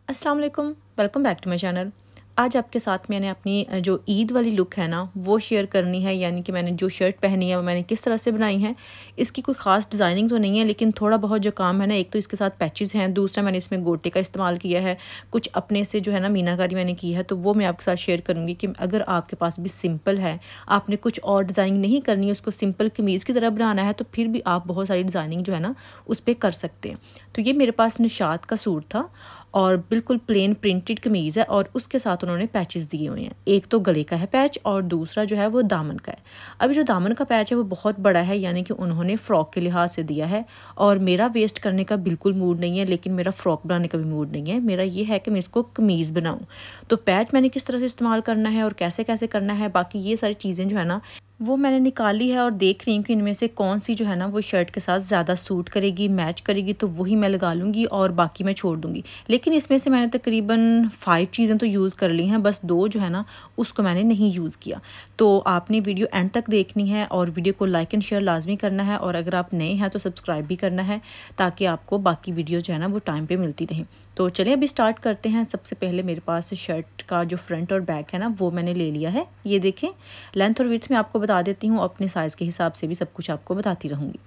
अस्सलाम वालेकुम, welcome back to my channel. आज आपके साथ मैंने अपनी जो ईद वाली लुक है ना वो शेयर करनी है। यानी कि मैंने जो शर्ट पहनी है वो मैंने किस तरह से बनाई है। इसकी कोई ख़ास डिज़ाइनिंग तो नहीं है, लेकिन थोड़ा बहुत जो काम है ना, एक तो इसके साथ पैचेस हैं, दूसरा मैंने इसमें गोटे का इस्तेमाल किया है, कुछ अपने से जो है ना मीनाकारी मैंने की है, तो वो मैं आपके साथ शेयर करूँगी कि अगर आपके पास भी सिंपल है, आपने कुछ और डिज़ाइनिंग नहीं करनी है, उसको सिंपल कमीज़ की तरह बनाना है, तो फिर भी आप बहुत सारी डिज़ाइनिंग जो है ना उस पर कर सकते हैं। तो ये मेरे पास निशात का सूट था और बिल्कुल प्लेन प्रिंटेड कमीज़ है और उसके साथ उन्होंने पैचेस दिए हुए हैं। एक तो गले का है पैच और दूसरा जो है वो दामन का है। अभी जो दामन का पैच है वो बहुत बड़ा है, यानी कि उन्होंने फ़्रॉक के लिहाज से दिया है और मेरा वेस्ट करने का बिल्कुल मूड नहीं है, लेकिन मेरा फ़्रॉक बनाने का भी मूड नहीं है। मेरा ये है कि मैं इसको कमीज़ बनाऊँ। तो पैच मैंने किस तरह से इस्तेमाल करना है और कैसे कैसे करना है, बाकी ये सारी चीज़ें जो है ना वो मैंने निकाली है और देख रही हूँ कि इनमें से कौन सी जो है ना वो शर्ट के साथ ज़्यादा सूट करेगी, मैच करेगी, तो वही मैं लगा लूँगी और बाकी मैं छोड़ दूँगी। लेकिन इसमें से मैंने तकरीबन 5 चीज़ें तो यूज़ कर ली हैं, बस 2 जो है ना उसको मैंने नहीं यूज़ किया। तो आपने वीडियो एंड तक देखनी है और वीडियो को लाइक एंड शेयर लाजमी करना है, और अगर आप नए हैं तो सब्सक्राइब भी करना है ताकि आपको बाकी वीडियो जो है ना वो टाइम पर मिलती रहे। तो चलिए अभी स्टार्ट करते हैं। सबसे पहले मेरे पास शर्ट का जो फ्रंट और बैक है ना वो मैंने ले लिया है। ये देखें, लेंथ और विड्थ में आपको बता देती हूँ, अपने साइज़ के हिसाब से भी सब कुछ आपको बताती रहूँगी।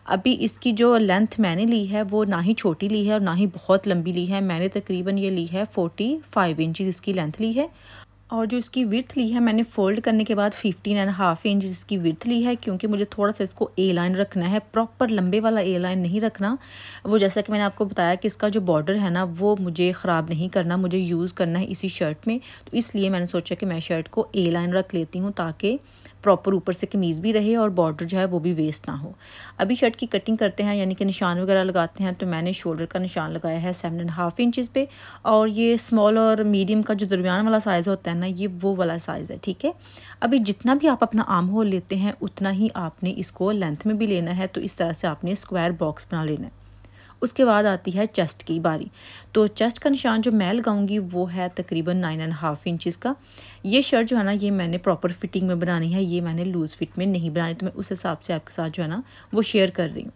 अभी इसकी जो लेंथ मैंने ली है वो ना ही छोटी ली है और ना ही बहुत लंबी ली है। मैंने तकरीबन ये ली है 45 इंचज़ इसकी लेंथ ली है, और जो इसकी विड्थ ली है मैंने फ़ोल्ड करने के बाद 15.5 इंच इसकी विड्थ ली है, क्योंकि मुझे थोड़ा सा इसको ए लाइन रखना है, प्रॉपर लंबे वाला ए लाइन नहीं रखना। वो जैसा कि मैंने आपको बताया कि इसका जो बॉर्डर है ना वो मुझे ख़राब नहीं करना, मुझे यूज़ करना है इसी शर्ट में। तो इसलिए मैंने सोचा कि मैं शर्ट को ए लाइन रख लेती हूँ ताकि प्रॉपर ऊपर से कमीज़ भी रहे और बॉर्डर जो है वो भी वेस्ट ना हो। अभी शर्ट की कटिंग करते हैं, यानी कि निशान वगैरह लगाते हैं। तो मैंने शोल्डर का निशान लगाया है 7.5 इंचज़ पे, और ये स्मॉल और मीडियम का जो दरमियान वाला साइज़ होता है ना, ये वो वाला साइज़ है, ठीक है। अभी जितना भी आप अपना आर्म होल लेते हैं उतना ही आपने इसको लेंथ में भी लेना है। तो इस तरह से आपने स्क्वायर बॉक्स बना लेना है। उसके बाद आती है चेस्ट की बारी। तो चेस्ट का निशान जो मैं लगाऊंगी वो है तकरीबन 9.5 इंचज़ का। ये शर्ट जो है ना ये मैंने प्रॉपर फिटिंग में बनानी है, ये मैंने लूज़ फिट में नहीं बनानी, तो मैं उस हिसाब से आपके साथ जो है ना वो शेयर कर रही हूँ।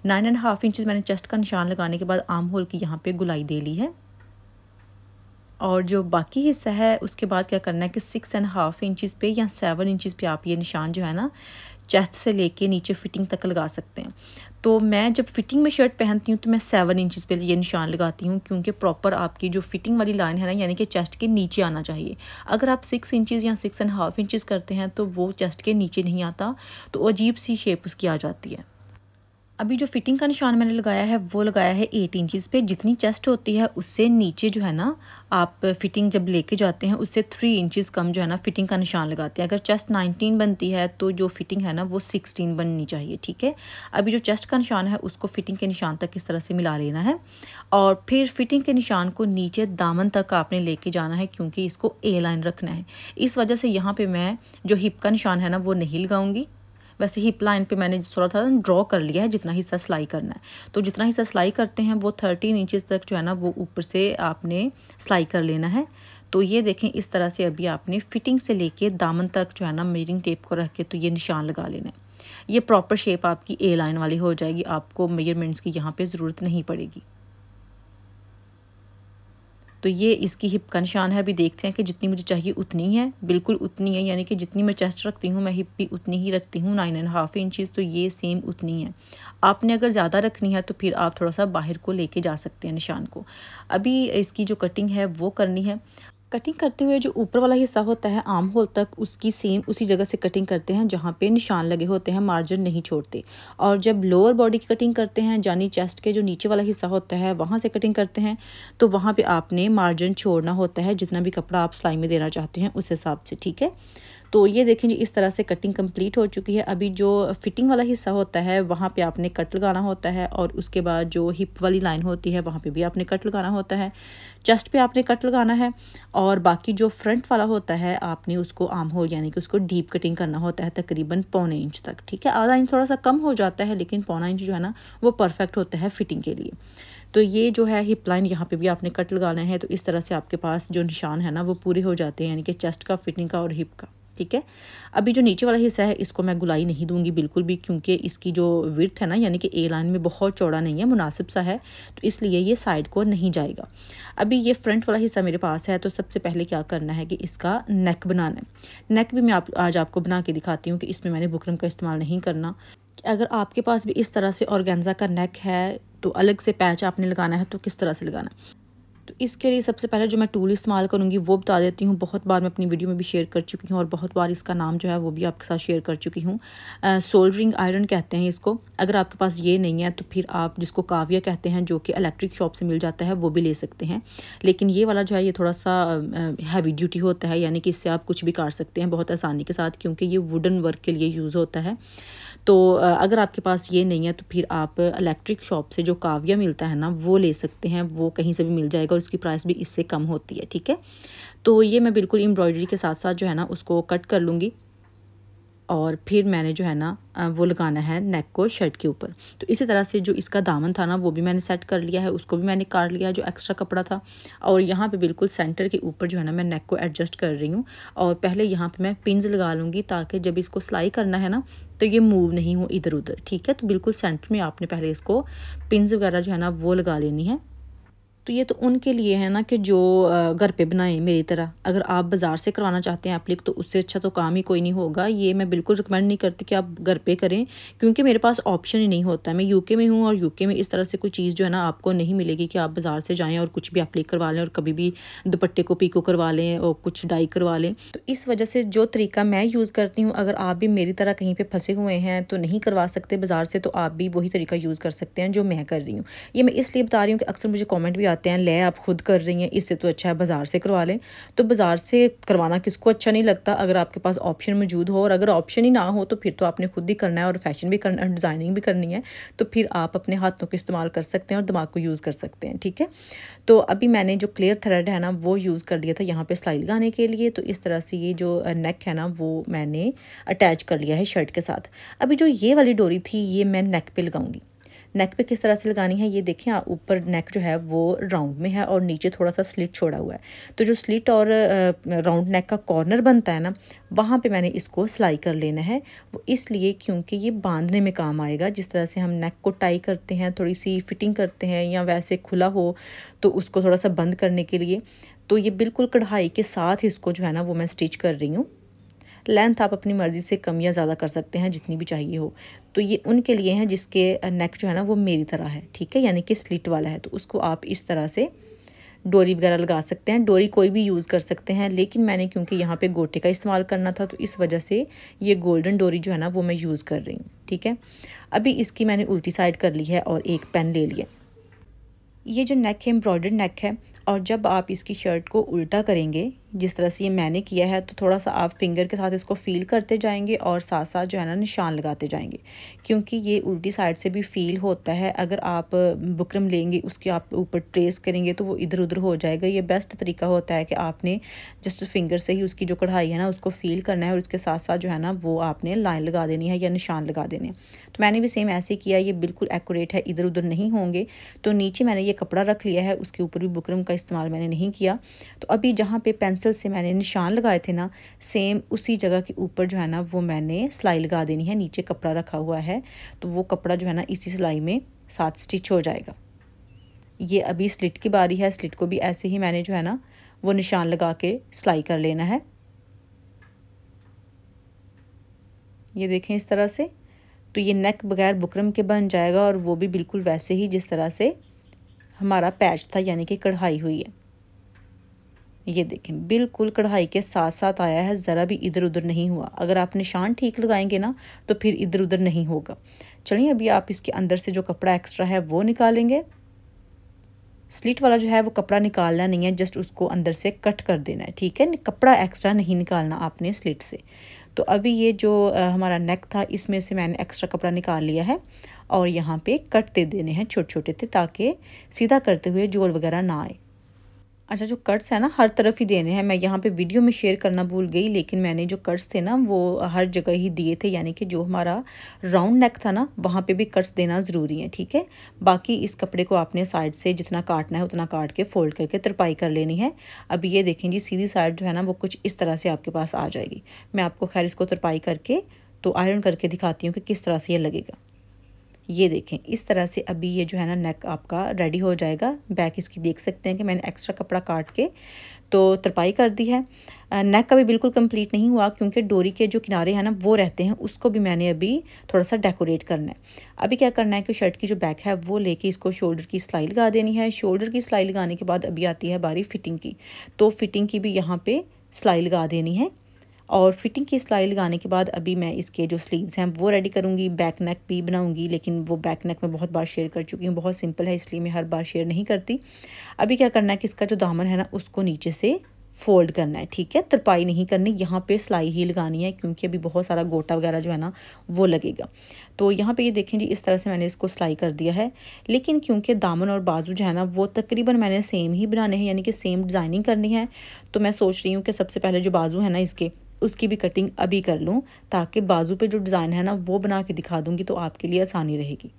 9.5 इंचज़ मैंने चेस्ट का निशान लगाने के बाद आर्म होल की यहाँ पे गुलाई दे ली है, और जो बाकी हिस्सा है उसके बाद क्या करना है कि 6.5 इंचज़ पे या 7 इंचज़ पे आप ये निशान जो है ना चेस्ट से लेके नीचे फिटिंग तक लगा सकते हैं। तो मैं जब फिटिंग में शर्ट पहनती हूँ तो मैं 7 इंचज़ पे ये निशान लगाती हूँ, क्योंकि प्रॉपर आपकी जो फिटिंग वाली लाइन है ना यानी कि चेस्ट के नीचे आना चाहिए। अगर आप 6 इंचज़ या 6.5 इंचज़ करते हैं तो वो चेस्ट के नीचे नहीं आता, तो अजीब सी शेप उसकी आ जाती है। अभी जो फिटिंग का निशान मैंने लगाया है वो लगाया है 8 इंचज़ पे। जितनी चेस्ट होती है उससे नीचे जो है ना आप फिटिंग जब लेके जाते हैं उससे 3 इंचज़ कम जो है ना फिटिंग का निशान लगाते हैं। अगर चेस्ट 19 बनती है तो जो फिटिंग है ना वो 16 बननी चाहिए, ठीक है। अभी जो चेस्ट का निशान है उसको फिटिंग के निशान तक इस तरह से मिला लेना है, और फिर फिटिंग के निशान को नीचे दामन तक आपने लेके जाना है, क्योंकि इसको ए लाइन रखना है। इस वजह से यहाँ पर मैं जो हिप का निशान है ना वो नहीं लगाऊंगी। वैसे हिप लाइन पे मैंने थोड़ा था ड्रॉ कर लिया है जितना हिस्सा सिलाई करना है। तो जितना हिस्सा सिलाई करते हैं वो 13 इंचज़ तक जो है ना वो ऊपर से आपने सिलाई कर लेना है। तो ये देखें, इस तरह से अभी आपने फिटिंग से लेके दामन तक जो है ना मेजरिंग टेप को रख के तो ये निशान लगा लेना है। ये प्रॉपर शेप आपकी ए लाइन वाली हो जाएगी, आपको मेजरमेंट्स की यहाँ पे ज़रूरत नहीं पड़ेगी। तो ये इसकी हिप का निशान है। अभी देखते हैं कि जितनी मुझे चाहिए उतनी है, बिल्कुल उतनी है, यानी कि जितनी मैं चेस्ट रखती हूँ मैं हिप भी उतनी ही रखती हूँ, 9.5 इंचज़। तो ये सेम उतनी है। आपने अगर ज़्यादा रखनी है तो फिर आप थोड़ा सा बाहर को लेके जा सकते हैं निशान को। अभी इसकी जो कटिंग है वो करनी है। कटिंग करते हुए जो ऊपर वाला हिस्सा होता है आर्म होल तक, उसकी सेम उसी जगह से कटिंग करते हैं जहाँ पे निशान लगे होते हैं, मार्जिन नहीं छोड़ते। और जब लोअर बॉडी की कटिंग करते हैं, यानी चेस्ट के जो नीचे वाला हिस्सा होता है वहाँ से कटिंग करते हैं, तो वहाँ पे आपने मार्जिन छोड़ना होता है, जितना भी कपड़ा आप सिलाई में देना चाहते हैं उस हिसाब से, ठीक है। तो ये देखें जी, इस तरह से कटिंग कंप्लीट हो चुकी है। अभी जो फिटिंग वाला हिस्सा होता है वहाँ पे आपने कट लगाना होता है, और उसके बाद जो हिप वाली लाइन होती है वहाँ पे भी आपने कट लगाना होता है। चेस्ट पे आपने कट लगाना है, और बाकी जो फ्रंट वाला होता है आपने उसको आर्म होल यानी कि उसको डीप कटिंग करना होता है तकरीबन 1.25 इंच तक, ठीक है। आधा इंच थोड़ा सा कम हो जाता है, लेकिन 1.25 इंच जो है ना वो परफेक्ट होता है फिटिंग के लिए। तो ये जो है हिप लाइन यहाँ पे भी आपने कट लगाना है। तो इस तरह से आपके पास जो निशान है ना वो पूरे हो जाते हैं, यानी कि चेस्ट का, फिटिंग का और हिप का, ठीक है। अभी जो नीचे वाला हिस्सा है इसको मैं गुलाई नहीं दूंगी बिल्कुल भी, क्योंकि इसकी जो विड्थ है ना यानी कि ए लाइन में बहुत चौड़ा नहीं है, मुनासिब सा है, तो इसलिए ये साइड को नहीं जाएगा। अभी ये फ्रंट वाला हिस्सा मेरे पास है, तो सबसे पहले क्या करना है कि इसका नेक बनाना है। नेक भी मैं आज आपको बना के दिखाती हूँ कि इसमें मैंने बुकरम का इस्तेमाल नहीं करना। अगर आपके पास भी इस तरह से ऑर्गेन्जा का नेक है तो अलग से पैच आपने लगाना है, तो किस तरह से लगाना है। तो इसके लिए सबसे पहले जो मैं टूल इस्तेमाल करूँगी वो बता देती हूँ। बहुत बार मैं अपनी वीडियो में भी शेयर कर चुकी हूँ और बहुत बार इसका नाम जो है वो भी आपके साथ शेयर कर चुकी हूँ। सोल्डरिंग आयरन कहते हैं इसको। अगर आपके पास ये नहीं है तो फिर आप जिसको काविया कहते हैं, जो कि इलेक्ट्रिक शॉप से मिल जाता है, वो भी ले सकते हैं। लेकिन ये वाला जो है ये थोड़ा सा हैवी ड्यूटी होता है, यानी कि इससे आप कुछ भी काट सकते हैं बहुत आसानी के साथ, क्योंकि ये वुडन वर्क के लिए यूज़ होता है। तो अगर आपके पास ये नहीं है तो फिर आप इलेक्ट्रिक शॉप से जो काविया मिलता है ना वो ले सकते हैं, वो कहीं से भी मिल जाएगा और इसकी प्राइस भी इससे कम होती है, ठीक है। तो ये मैं बिल्कुल एम्ब्रॉयडरी के साथ साथ जो है ना उसको कट कर लूँगी और फिर मैंने जो है ना वो लगाना है नेक को शर्ट के ऊपर। तो इसी तरह से जो इसका दामन था ना वो भी मैंने सेट कर लिया है, उसको भी मैंने काट लिया जो एक्स्ट्रा कपड़ा था। और यहाँ पे बिल्कुल सेंटर के ऊपर जो है ना मैं नेक को एडजस्ट कर रही हूँ। और पहले यहाँ पे मैं पिन्स लगा लूँगी ताकि जब इसको सिलाई करना है ना तो ये मूव नहीं हो इधर उधर, ठीक है। तो बिल्कुल सेंटर में आपने पहले इसको पिन्स वगैरह जो है ना वो लगा लेनी है। तो ये तो उनके लिए है ना कि जो घर पे बनाएं मेरी तरह। अगर आप बाज़ार से करवाना चाहते हैं एप्लिक तो उससे अच्छा तो काम ही कोई नहीं होगा। ये मैं बिल्कुल रिकमेंड नहीं करती कि आप घर पे करें, क्योंकि मेरे पास ऑप्शन ही नहीं होता। मैं यूके में हूँ और यूके में इस तरह से कोई चीज़ जो है ना आपको नहीं मिलेगी कि आप बाज़ार से जाएँ और कुछ भी एप्लिक करवा लें और कभी भी दुपट्टे को पीको करवा लें और कुछ डाई करवा लें। तो इस वजह से जो तरीका मैं यूज़ करती हूँ, अगर आप भी मेरी तरह कहीं पर फंसे हुए हैं तो नहीं करवा सकते बाज़ार से, तो आप भी वही तरीका यूज़ कर सकते हैं जो मैं कर रही हूँ। ये मैं इसलिए बता रही हूँ कि अक्सर मुझे कॉमेंट भी आते हैं, ले आप खुद कर रही हैं, इससे तो अच्छा है बाज़ार से करवा लें। तो बाज़ार से करवाना किसको अच्छा नहीं लगता अगर आपके पास ऑप्शन मौजूद हो, और अगर ऑप्शन ही ना हो तो फिर तो आपने खुद ही करना है और फैशन भी करना है, डिज़ाइनिंग भी करनी है। तो फिर आप अपने हाथों का इस्तेमाल कर सकते हैं और दिमाग को यूज़ कर सकते हैं, ठीक है। तो अभी मैंने जो क्लियर थ्रेड है ना वो यूज़ कर लिया था यहाँ पे सिलाई लगाने के लिए। तो इस तरह से ये जो नेक है ना वो मैंने अटैच कर लिया है शर्ट के साथ। अभी जो ये वाली डोरी थी ये मैं नेक पे लगाऊंगी। नेक पे किस तरह से लगानी है ये देखिए। ऊपर नेक जो है वो राउंड में है और नीचे थोड़ा सा स्लिट छोड़ा हुआ है। तो जो स्लिट और राउंड नेक का कॉर्नर बनता है ना वहाँ पे मैंने इसको सिलाई कर लेना है। वो इसलिए क्योंकि ये बांधने में काम आएगा। जिस तरह से हम नेक को टाई करते हैं, थोड़ी सी फिटिंग करते हैं या वैसे खुला हो तो उसको थोड़ा सा बंद करने के लिए, तो ये बिल्कुल कढ़ाई के साथ इसको जो है ना वो मैं स्टिच कर रही हूँ। लेंथ आप अपनी मर्ज़ी से कम या ज़्यादा कर सकते हैं जितनी भी चाहिए हो। तो ये उनके लिए हैं जिसके नेक जो है ना वो मेरी तरह है, ठीक है, यानी कि स्लिट वाला है। तो उसको आप इस तरह से डोरी वगैरह लगा सकते हैं। डोरी कोई भी यूज़ कर सकते हैं, लेकिन मैंने क्योंकि यहाँ पे गोटे का इस्तेमाल करना था तो इस वजह से ये गोल्डन डोरी जो है ना वो मैं यूज़ कर रही हूँ, ठीक है। अभी इसकी मैंने उल्टी साइड कर ली है और एक पेन ले लिया। ये जो नेक है एम्ब्रॉयडर्ड नेक है, और जब आप इसकी शर्ट को उल्टा करेंगे जिस तरह से ये मैंने किया है तो थोड़ा सा आप फिंगर के साथ इसको फील करते जाएंगे और साथ साथ जो है ना निशान लगाते जाएंगे, क्योंकि ये उल्टी साइड से भी फील होता है। अगर आप बुकरम लेंगे उसके आप ऊपर ट्रेस करेंगे तो वो इधर उधर हो जाएगा। ये बेस्ट तरीका होता है कि आपने जस्ट फिंगर से ही उसकी जो कढ़ाई है ना उसको फील करना है और उसके साथ साथ जो है ना वो आपने लाइन लगा देनी है या निशान लगा देने हैं। तो मैंने भी सेम ऐसे किया। ये बिल्कुल एक्यूरेट है, इधर उधर नहीं होंगे। तो नीचे मैंने ये कपड़ा रख लिया है, उसके ऊपर भी बुकरम का इस्तेमाल मैंने नहीं किया। तो अभी जहाँ पे पेंसिल से मैंने निशान लगाए थे ना सेम उसी जगह के ऊपर जो है ना वो मैंने सिलाई लगा देनी है। नीचे कपड़ा रखा हुआ है तो वो कपड़ा जो है ना इसी सिलाई में साथ स्टिच हो जाएगा। ये अभी स्लिट की बारी है। स्लिट को भी ऐसे ही मैंने जो है ना वो निशान लगा के सिलाई कर लेना है। ये देखें इस तरह से। तो ये नेक बगैर बुकरम के बन जाएगा और वो भी बिल्कुल वैसे ही जिस तरह से हमारा पैच था, यानी कि कढ़ाई हुई है। ये देखें बिल्कुल कढ़ाई के साथ साथ आया है, ज़रा भी इधर उधर नहीं हुआ। अगर आप निशान ठीक लगाएंगे ना तो फिर इधर उधर नहीं होगा। चलिए अभी आप इसके अंदर से जो कपड़ा एक्स्ट्रा है वो निकालेंगे। स्लिट वाला जो है वो कपड़ा निकालना नहीं है, जस्ट उसको अंदर से कट कर देना है, ठीक है। कपड़ा एक्स्ट्रा नहीं निकालना आपने स्लिट से। तो अभी ये जो हमारा नेक था इसमें से मैंने एक्स्ट्रा कपड़ा निकाल लिया है और यहाँ पे कट दे देने हैं छोटे छोटे थे ताकि सीधा करते हुए जोड़ वगैरह ना आए। अच्छा, जो कट्स हैं ना हर तरफ ही देने हैं। मैं यहाँ पे वीडियो में शेयर करना भूल गई, लेकिन मैंने जो कट्स थे ना वो हर जगह ही दिए थे, यानी कि जो हमारा राउंड नेक था ना वहाँ पे भी कट्स देना ज़रूरी है, ठीक है। बाकी इस कपड़े को आपने साइड से जितना काटना है उतना काट के फोल्ड करके तरपाई कर लेनी है। अभी ये देखें जी, सीधी साइड जो है ना वो कुछ इस तरह से आपके पास आ जाएगी। मैं आपको खैर इसको तरपाई करके तो आयरन करके दिखाती हूँ कि किस तरह से ये लगेगा। ये देखें इस तरह से अभी ये जो है ना नेक आपका रेडी हो जाएगा। बैक इसकी देख सकते हैं कि मैंने एक्स्ट्रा कपड़ा काट के तो तरपाई कर दी है। नेक का भी बिल्कुल कंप्लीट नहीं हुआ, क्योंकि डोरी के जो किनारे हैं ना वो रहते हैं, उसको भी मैंने अभी थोड़ा सा डेकोरेट करना है। अभी क्या करना है कि शर्ट की जो बैक है वो लेके इसको शोल्डर की सिलाई लगा देनी है। शोल्डर की सिलाई लगाने के बाद अभी आती है बारी फिटिंग की, तो फिटिंग की भी यहाँ पे सिलाई लगा देनी है। और फिटिंग की सिलाई लगाने के बाद अभी मैं इसके जो स्लीव्स हैं वो रेडी करूँगी। बैक नेक भी बनाऊँगी, लेकिन वो बैक नेक मैं बहुत बार शेयर कर चुकी हूँ, बहुत सिंपल है इसलिए मैं हर बार शेयर नहीं करती। अभी क्या करना है कि इसका जो दामन है ना उसको नीचे से फोल्ड करना है, ठीक है। तरपाई नहीं करनी, यहाँ पे सिलाई ही लगानी है, क्योंकि अभी बहुत सारा गोटा वगैरह जो है ना वो लगेगा। तो यहाँ पे ये देखें जी, इस तरह से मैंने इसको सिलाई कर दिया है। लेकिन क्योंकि दामन और बाजू जो है ना वो तकरीबन मैंने सेम ही बनाने हैं, यानी कि सेम डिज़ाइनिंग करनी है, तो मैं सोच रही हूँ कि सबसे पहले जो बाजू है ना इसके उसकी भी कटिंग अभी कर लूँ, ताकि बाजू पे जो डिज़ाइन है ना वो बना के दिखा दूँगी तो आपके लिए आसानी रहेगी।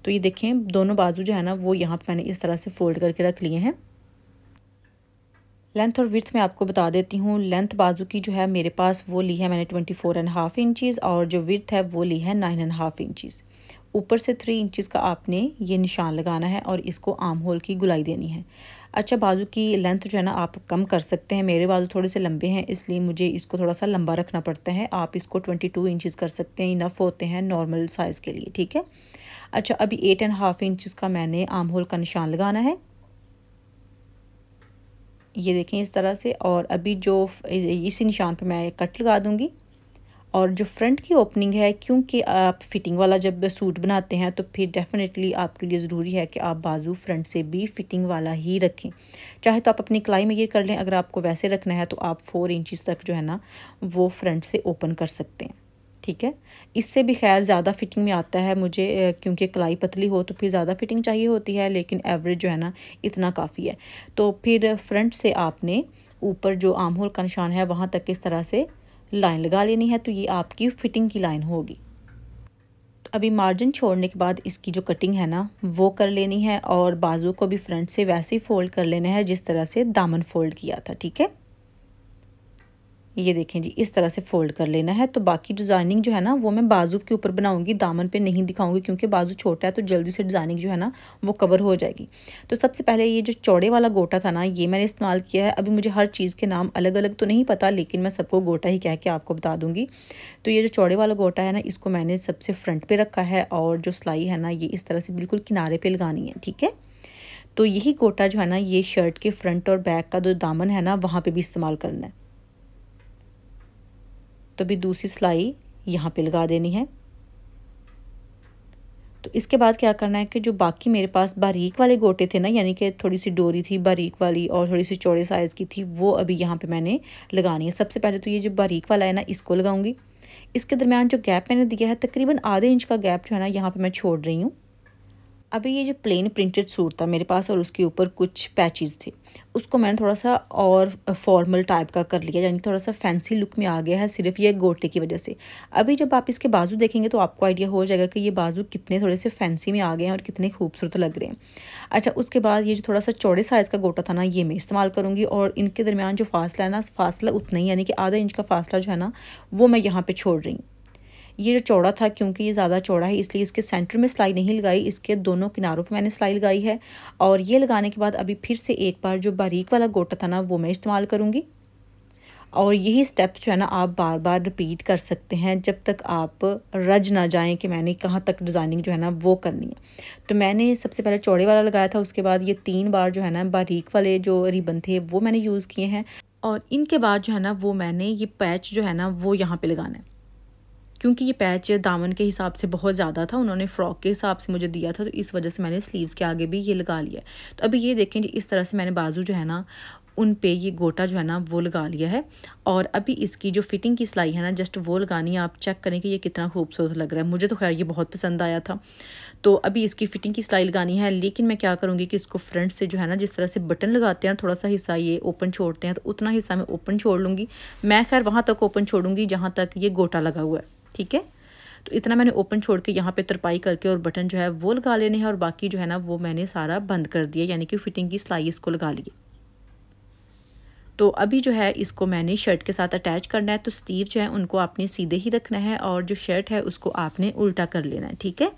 तो ये देखें दोनों बाजू जो है ना वो यहाँ पे मैंने इस तरह से फोल्ड करके रख लिए हैं। लेंथ और विड्थ मैं आपको बता देती हूँ। लेंथ बाजू की जो है मेरे पास वो ली है मैंने 24.5 इंचज़, और जो विड्थ है वो ली है 9.5 इंचज़। ऊपर से 3 इंचज़ का आपने ये निशान लगाना है और इसको आर्म होल की गुलाई देनी है। अच्छा, बाजू की लेंथ जो है ना आप कम कर सकते हैं। मेरे बाजू थोड़े से लंबे हैं, इसलिए मुझे इसको थोड़ा सा लंबा रखना पड़ता है। आप इसको 22 इंचज़ कर सकते हैं, इनफ होते हैं नॉर्मल साइज़ के लिए, ठीक है। अच्छा, अभी 8.5 इंचज़ का मैंने आर्म होल का निशान लगाना है, ये देखें इस तरह से। और अभी जो इसी निशान पे मैं कट लगा दूंगी। और जो फ्रंट की ओपनिंग है, क्योंकि आप फिटिंग वाला जब सूट बनाते हैं तो फिर डेफिनेटली आपके लिए ज़रूरी है कि आप बाजू फ्रंट से भी फिटिंग वाला ही रखें। चाहे तो आप अपनी कलाई में ये कर लें, अगर आपको वैसे रखना है तो आप 4 इंचज़ तक जो है ना वो फ्रंट से ओपन कर सकते हैं, ठीक है। इससे भी खैर ज़्यादा फिटिंग में आता है मुझे, क्योंकि कलाई पतली हो तो फिर ज़्यादा फिटिंग चाहिए होती है, लेकिन एवरेज जो है ना इतना काफ़ी है। तो फिर फ्रंट से आपने ऊपर जो आर्म होल का निशान है वहाँ तक इस तरह से लाइन लगा लेनी है, तो ये आपकी फिटिंग की लाइन होगी। तो अभी मार्जिन छोड़ने के बाद इसकी जो कटिंग है ना वो कर लेनी है, और बाजू को भी फ्रंट से वैसे ही फोल्ड कर लेना है जिस तरह से दामन फोल्ड किया था, ठीक है। ये देखें जी, इस तरह से फोल्ड कर लेना है। तो बाकी डिज़ाइनिंग जो है ना वो मैं बाजू के ऊपर बनाऊंगी, दामन पे नहीं दिखाऊंगी, क्योंकि बाजू छोटा है तो जल्दी से डिज़ाइनिंग जो है ना वो कवर हो जाएगी। तो सबसे पहले ये जो चौड़े वाला गोटा था ना ये मैंने इस्तेमाल किया है। अभी मुझे हर चीज़ के नाम अलग अलग तो नहीं पता, लेकिन मैं सबको गोटा ही कह के आपको बता दूँगी। तो ये जो चौड़े वाला गोटा है ना इसको मैंने सबसे फ्रंट पर रखा है, और जो सिलाई है ना ये इस तरह से बिल्कुल किनारे पर लगानी है, ठीक है। तो यही गोटा जो है ना ये शर्ट के फ्रंट और बैक का जो दामन है ना वहाँ पर भी इस्तेमाल करना है। तो भी दूसरी सिलाई यहाँ पे लगा देनी है। तो इसके बाद क्या करना है कि जो बाकी मेरे पास बारीक वाले गोटे थे ना, यानी कि थोड़ी सी डोरी थी बारीक वाली और थोड़ी सी चौड़े साइज़ की थी, वो अभी यहाँ पे मैंने लगानी है। सबसे पहले तो ये जो बारीक वाला है ना इसको लगाऊंगी। इसके दरमियान जो गैप मैंने दिया है तकरीबन आधे इंच का गैप जो है ना यहाँ पे मैं छोड़ रही हूँ। अभी ये जो प्लेन प्रिंटेड सूट था मेरे पास और उसके ऊपर कुछ पैचेस थे, उसको मैंने थोड़ा सा और फॉर्मल टाइप का कर लिया, यानी थोड़ा सा फैंसी लुक में आ गया है सिर्फ ये गोटे की वजह से। अभी जब आप इसके बाजू देखेंगे तो आपको आइडिया हो जाएगा कि ये बाजू कितने थोड़े से फैंसी में आ गए हैं और कितने खूबसूरत लग रहे हैं। अच्छा, उसके बाद ये जो थोड़ा सा चौड़े साइज़ का गोटा था ना ये मैं इस्तेमाल करूँगी, और इनके दरमियान जो फासला है ना फासला उतना ही, यानी कि आधा इंच का फासला जो है ना वो मैं यहाँ पर छोड़ रही हूँ। ये जो चौड़ा था, क्योंकि ये ज़्यादा चौड़ा है इसलिए इसके सेंटर में सिलाई नहीं लगाई, इसके दोनों किनारों पे मैंने सिलाई लगाई है। और ये लगाने के बाद अभी फिर से एक बार जो बारीक वाला गोटा था ना वो मैं इस्तेमाल करूँगी। और यही स्टेप्स जो है ना आप बार बार रिपीट कर सकते हैं जब तक आप रज ना जाएं कि मैंने कहाँ तक डिज़ाइनिंग जो है ना वो करनी है। तो मैंने सबसे पहले चौड़े वाला लगाया था, उसके बाद ये 3 बार जो है ना बारीक वाले जो रिबन थे वो मैंने यूज़ किए हैं, और इनके बाद जो है ना वो मैंने ये पैच जो है ना वो यहाँ पे लगाना है। क्योंकि ये पैच दामन के हिसाब से बहुत ज़्यादा था, उन्होंने फ़्रॉक के हिसाब से मुझे दिया था, तो इस वजह से मैंने स्लीव्स के आगे भी ये लगा लिया। तो अभी ये देखें जी, इस तरह से मैंने बाजू जो है ना उन पे ये गोटा जो है ना वो लगा लिया है। और अभी इसकी जो फिटिंग की सिलाई है ना जस्ट वो लगानी है। आप चेक करें कि ये कितना खूबसूरत लग रहा है, मुझे तो खैर ये बहुत पसंद आया था। तो अभी इसकी फिटिंग की सिलाई लगानी है, लेकिन मैं क्या करूँगी कि इसको फ्रंट से जो है ना जिस तरह से बटन लगाते हैं थोड़ा सा हिस्सा ये ओपन छोड़ते हैं, तो उतना हिस्सा मैं ओपन छोड़ लूँगी। मैं खैर वहाँ तक ओपन छोड़ूंगी जहाँ तक ये गोटा लगा हुआ है, ठीक है। तो इतना मैंने ओपन छोड़ के यहाँ पे तरपाई करके और बटन जो है वो लगा लेने हैं, और बाकी जो है ना वो मैंने सारा बंद कर दिया, यानी कि फिटिंग की सिलाई इसको लगा ली। तो अभी जो है इसको मैंने शर्ट के साथ अटैच करना है। तो स्लीव जो है उनको आपने सीधे ही रखना है और जो शर्ट है उसको आपने उल्टा कर लेना है, ठीक है।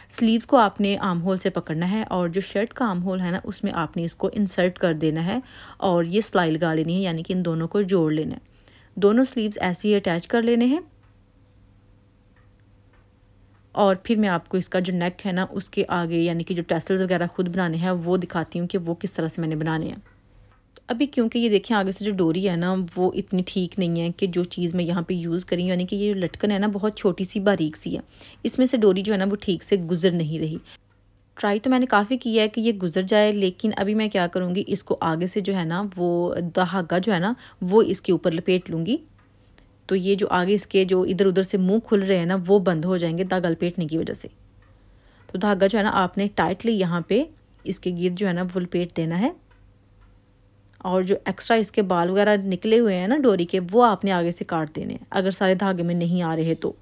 स्लीव्स को आपने आर्म होल से पकड़ना है और जो शर्ट का आर्म होल है ना उसमें आपने इसको इंसर्ट कर देना है और ये सिलाई लगा लेनी है, यानी कि इन दोनों को जोड़ लेना है। दोनों स्लीव्स ऐसे ही अटैच कर लेने हैं। और फिर मैं आपको इसका जो नेक है ना उसके आगे यानी कि जो टैसल्स वगैरह खुद बनाने हैं वो दिखाती हूँ कि वो किस तरह से मैंने बनाने हैं। तो अभी क्योंकि ये देखें आगे से जो डोरी है ना वो इतनी ठीक नहीं है कि जो चीज़ मैं यहाँ पे यूज़ करी, यानी कि ये जो लटकन है ना बहुत छोटी सी बारीक सी है, इसमें से डोरी जो है ना वो ठीक से गुजर नहीं रही। ट्राई तो मैंने काफ़ी किया है कि ये गुजर जाए, लेकिन अभी मैं क्या करूँगी इसको आगे से जो है ना वो धागा जो है ना वो इसके ऊपर लपेट लूँगी। तो ये जो आगे इसके जो इधर उधर से मुंह खुल रहे हैं ना वो बंद हो जाएंगे धागा लपेटने की वजह से। तो धागा जो है ना आपने टाइटली यहाँ पे इसके गिर्द जो है ना वो लपेट देना है, और जो एक्स्ट्रा इसके बाल वगैरह निकले हुए हैं ना डोरी के वो आपने आगे से काट देने हैं अगर सारे धागे में नहीं आ रहे तो।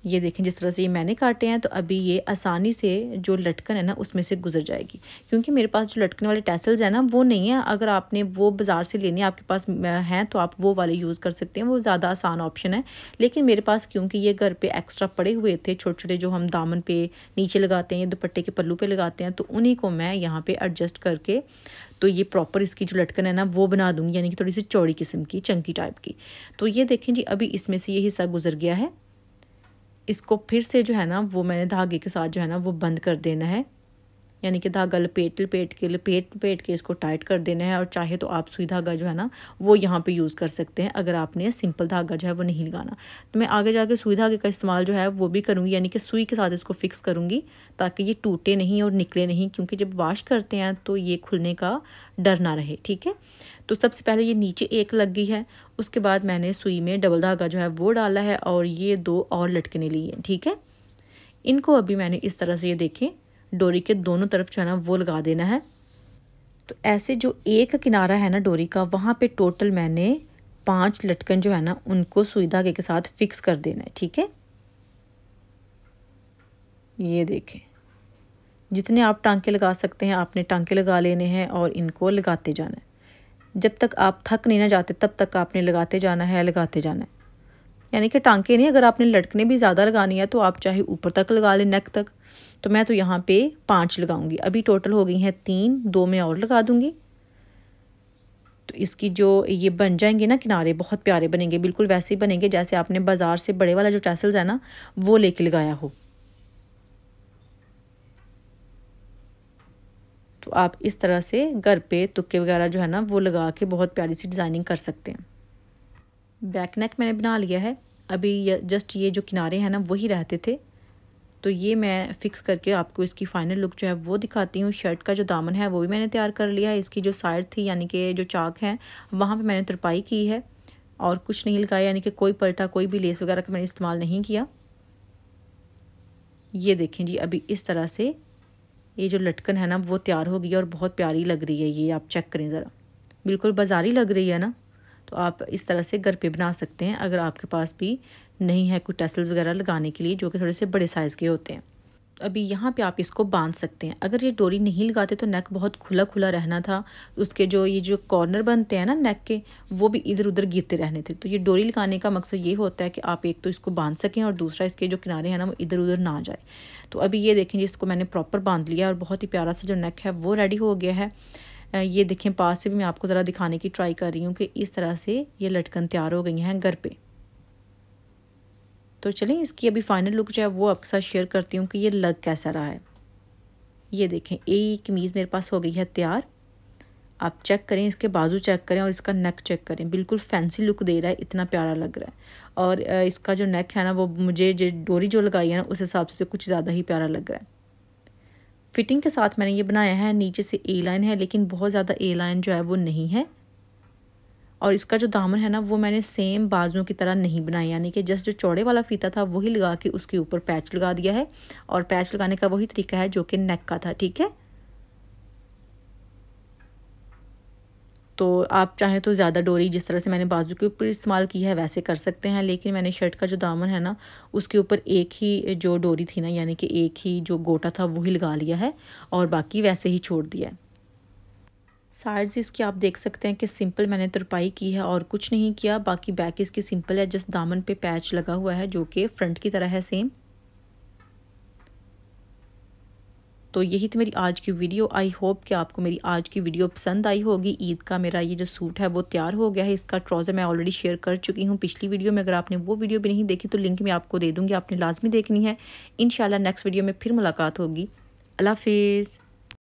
ये देखें जिस तरह से ये मैंने काटे हैं, तो अभी ये आसानी से जो लटकन है ना उसमें से गुजर जाएगी। क्योंकि मेरे पास जो लटकने वाले टैसल्स हैं ना वो नहीं है, अगर आपने वो बाज़ार से लेने आपके पास हैं तो आप वो वाले यूज़ कर सकते हैं, वो ज़्यादा आसान ऑप्शन है। लेकिन मेरे पास क्योंकि ये घर पे एक्स्ट्रा पड़े हुए थे छोटे छोटे जो हम दामन पे नीचे लगाते हैं, दुपट्टे के पल्लू पे लगाते हैं, तो उन्हीं को मैं यहाँ पर एडजस्ट करके तो ये प्रॉपर इसकी जो लटकन है ना वो बना दूँगी, यानी कि थोड़ी सी चौड़ी किस्म की चंकी टाइप की। तो ये देखें जी अभी इसमें से ये हिस्सा गुजर गया है। इसको फिर से जो है ना वो मैंने धागे के साथ जो है ना वो बंद कर देना है, यानी कि धागा लपेट के इसको टाइट कर देना है। और चाहे तो आप सुई धागा जो है ना वो यहाँ पे यूज़ कर सकते हैं अगर आपने सिंपल धागा जो है वो नहीं लगाना। तो मैं आगे जाके सुई धागे का इस्तेमाल जो है वो भी करूँगी, यानी कि सुई के साथ इसको फिक्स करूँगी ताकि ये टूटे नहीं और निकले नहीं, क्योंकि जब वॉश करते हैं तो ये खुलने का डर ना रहे, ठीक है। तो सबसे पहले ये नीचे एक लग गई है, उसके बाद मैंने सुई में डबल धागा जो है वो डाला है और ये दो और लटकने ली हैं, ठीक है। इनको अभी मैंने इस तरह से ये देखें डोरी के दोनों तरफ जो है ना वो लगा देना है। तो ऐसे जो एक किनारा है ना डोरी का वहाँ पे टोटल मैंने 5 लटकन जो है ना उनको सुई धागे के साथ फिक्स कर देना है, ठीक है। ये देखें जितने आप टांके लगा सकते हैं आपने टांके लगा लेने हैं और इनको लगाते जाना है। जब तक आप थक नहीं ना जाते तब तक आपने लगाते जाना है, लगाते जाना है। यानी कि टांके नहीं, अगर आपने लटकने भी ज़्यादा लगानी है तो आप चाहे ऊपर तक लगा लें नेक तक। तो मैं तो यहाँ पे 5 लगाऊंगी, अभी टोटल हो गई हैं 3, 2 में और लगा दूंगी। तो इसकी जो ये बन जाएंगे ना किनारे बहुत प्यारे बनेंगे, बिल्कुल वैसे ही बनेंगे जैसे आपने बाज़ार से बड़े वाला जो टैसल्स है ना वो लेके लगाया हो। तो आप इस तरह से घर पे तुक्के वगैरह जो है ना वो लगा के बहुत प्यारी सी डिज़ाइनिंग कर सकते हैं। बैक नेक मैंने बना लिया है, अभी जस्ट ये जो किनारे हैं ना वही रहते थे, तो ये मैं फ़िक्स करके आपको इसकी फ़ाइनल लुक जो है वो दिखाती हूँ। शर्ट का जो दामन है वो भी मैंने तैयार कर लिया है, इसकी जो साइड थी यानी कि जो चाक है वहाँ पे मैंने तरपाई की है और कुछ नहीं लगाया, यानी कि कोई पलटा कोई भी लेस वगैरह का मैंने इस्तेमाल नहीं किया। ये देखें जी अभी इस तरह से ये जो लटकन है ना वो तैयार हो गई और बहुत प्यारी लग रही है। ये आप चेक करें ज़रा, बिल्कुल बाज़ारी लग रही है ना। तो आप इस तरह से घर पे बना सकते हैं अगर आपके पास भी नहीं है कोई टैसल्स वगैरह लगाने के लिए जो कि थोड़े से बड़े साइज़ के होते हैं। तो अभी यहाँ पे आप इसको बांध सकते हैं। अगर ये डोरी नहीं लगाते तो नेक बहुत खुला खुला रहना था, उसके जो ये जो कॉर्नर बनते हैं ना नेक के वो भी इधर उधर गिरते रहने थे। तो ये डोरी लगाने का मकसद ये होता है कि आप एक तो इसको बांध सकें और दूसरा इसके जो किनारे हैं ना वो इधर उधर ना जाए। तो अभी ये देखें इसको मैंने प्रॉपर बांध लिया और बहुत ही प्यारा सा जो नेक है वो रेडी हो गया है। ये देखें पास से भी मैं आपको ज़रा दिखाने की ट्राई कर रही हूँ कि इस तरह से ये लटकन तैयार हो गई हैं घर पे। तो चलें इसकी अभी फाइनल लुक जो है वो आपके साथ शेयर करती हूँ कि ये लग कैसा रहा है। ये देखें एक कमीज़ मेरे पास हो गई है तैयार। आप चेक करें, इसके बाजू चेक करें और इसका नेक चेक करें, बिल्कुल फैंसी लुक दे रहा है, इतना प्यारा लग रहा है। और इसका जो नेक है ना वो मुझे जो डोरी जो लगाई है ना उस हिसाब से कुछ ज़्यादा ही प्यारा लग रहा है। फिटिंग के साथ मैंने ये बनाया है। नीचे से ए लाइन है लेकिन बहुत ज़्यादा ए लाइन जो है वो नहीं है। और इसका जो दामन है ना वो मैंने सेम बाजुओं की तरह नहीं बनाया, यानी कि जस्ट जो चौड़े वाला फीता था वही लगा के उसके ऊपर पैच लगा दिया है। और पैच लगाने का वही तरीका है जो कि नेक का था, ठीक है। तो आप चाहें तो ज़्यादा डोरी जिस तरह से मैंने बाजू के ऊपर इस्तेमाल की है वैसे कर सकते हैं, लेकिन मैंने शर्ट का जो दामन है ना उसके ऊपर एक ही जो डोरी थी ना, यानी कि एक ही जो गोटा था वही लगा लिया है और बाकी वैसे ही छोड़ दिया है। साइड्स इसकी आप देख सकते हैं कि सिंपल मैंने तुरपाई की है और कुछ नहीं किया। बाकी बैक इसकी सिंपल है, जस्ट दामन पे पैच लगा हुआ है जो कि फ्रंट की तरह है सेम। तो यही थी मेरी आज की वीडियो। आई होप कि आपको मेरी आज की वीडियो पसंद आई होगी। ईद का मेरा ये जो सूट है वो तैयार हो गया है। इसका ट्राउज़र मैं ऑलरेडी शेयर कर चुकी हूँ पिछली वीडियो में। अगर आपने वो वीडियो भी नहीं देखी तो लिंक मैं आपको दे दूँगी, आपने लाजमी देखनी है। इंशाल्लाह नेक्स्ट वीडियो में फिर मुलाकात होगी। अल्लाह हाफिज़।